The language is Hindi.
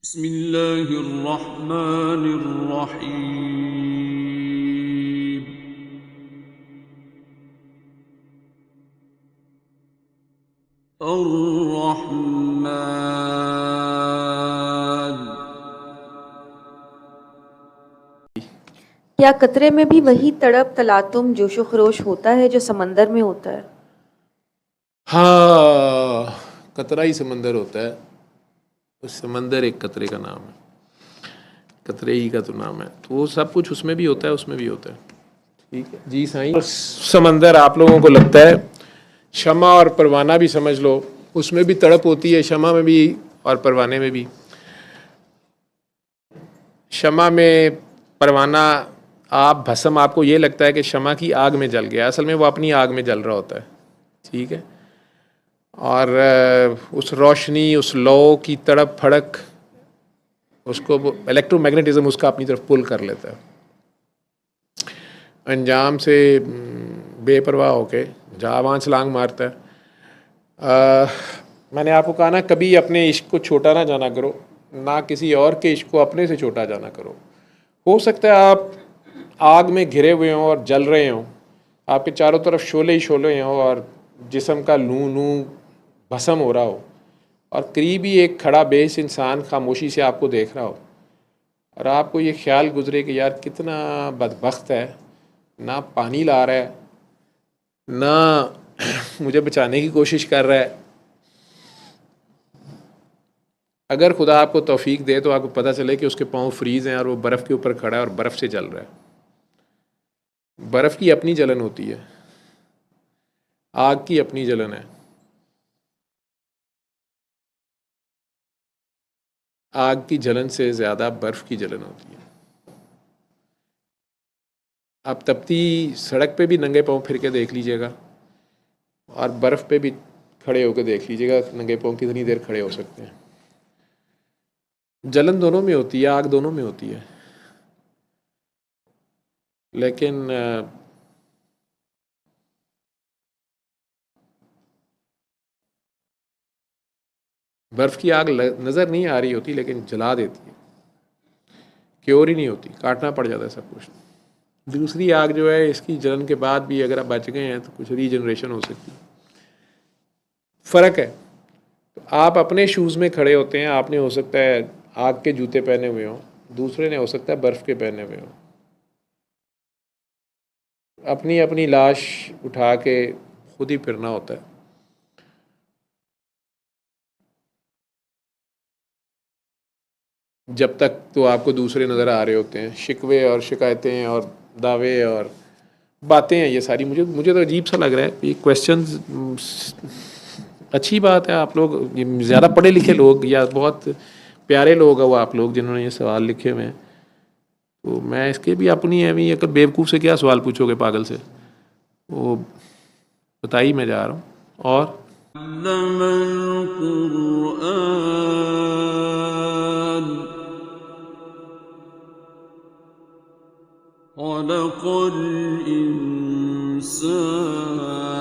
बिस्मिल्लाहिर्रहमानिर्रहीम। अर्रहमान। क्या कतरे में भी वही तड़प तलातुम जोशो खरोश होता है जो समंदर में होता है? हाँ, कतरा ही समंदर होता है। उस समंदर एक कतरे का नाम है, कतरे ही का तो नाम है। तो वो सब कुछ उसमें भी होता है, उसमें भी होता है। ठीक है जी साईं। समंदर आप लोगों को लगता है शमा और परवाना भी समझ लो, उसमें भी तड़प होती है, शमा में भी और परवाने में भी। शमा में परवाना आप भस्म, आपको ये लगता है कि शमा की आग में जल गया, असल में वो अपनी आग में जल रहा होता है। ठीक है। और उस रोशनी, उस लौ की तड़प फड़क, उसको इलेक्ट्रोमैग्नेटिज्म उसका अपनी तरफ पुल कर लेता है। अंजाम से बेपरवाह होके जहाँ वहाँ छलांग मारता है। मैंने आपको कहा ना, कभी अपने इश्क को छोटा ना जाना करो, ना किसी और के इश्क को अपने से छोटा जाना करो। हो सकता है आप आग में घिरे हुए हों और जल रहे हों, आपके चारों तरफ शोले ही शोले हों और जिस्म का लू लू भस्म हो रहा हो, और करीब ही एक खड़ा बेस इंसान खामोशी से आपको देख रहा हो, और आपको ये ख्याल गुजरे कि यार कितना बदबख्त है, ना पानी ला रहा है, ना मुझे बचाने की कोशिश कर रहा है। अगर खुदा आपको तौफीक दे तो आपको पता चले कि उसके पाँव फ्रीज़ हैं और वो बर्फ़ के ऊपर खड़ा है और बर्फ़ से जल रहा है। बर्फ़ की अपनी जलन होती है, आग की अपनी जलन है। आग की जलन से ज़्यादा बर्फ़ की जलन होती है। आप तपती सड़क पे भी नंगे पाँव फिर के देख लीजिएगा, और बर्फ़ पे भी खड़े होकर देख लीजिएगा नंगे पाँव कितनी देर खड़े हो सकते हैं। जलन दोनों में होती है, आग दोनों में होती है, लेकिन बर्फ़ की आग नज़र नहीं आ रही होती, लेकिन जला देती है, क्योर ही नहीं होती, काटना पड़ जाता है सब कुछ। दूसरी आग जो है, इसकी जलन के बाद भी अगर आप बच गए हैं तो कुछ रीजनरेशन हो सकती है। फ़र्क है। तो आप अपने शूज़ में खड़े होते हैं, आपने हो सकता है आग के जूते पहने हुए हों, दूसरे ने हो सकता है बर्फ़ के पहने हुए हों। अपनी अपनी लाश उठा के खुद ही फिरना होता है। जब तक तो आपको दूसरे नज़र आ रहे होते हैं, शिकवे और शिकायतें और दावे और बातें हैं ये सारी। मुझे तो अजीब सा लग रहा है ये क्वेश्चंस। अच्छी बात है, आप लोग ज़्यादा पढ़े लिखे लोग या बहुत प्यारे लोग हैं वो आप लोग जिन्होंने ये सवाल लिखे हुए हैं। तो मैं इसके भी अपनी अभी अगर बेवकूफ़ से क्या सवाल पूछोगे, पागल से, वो बता ही मैं जा रहा हूँ। और अल्लमल कुरआन खलक़ल इंसान।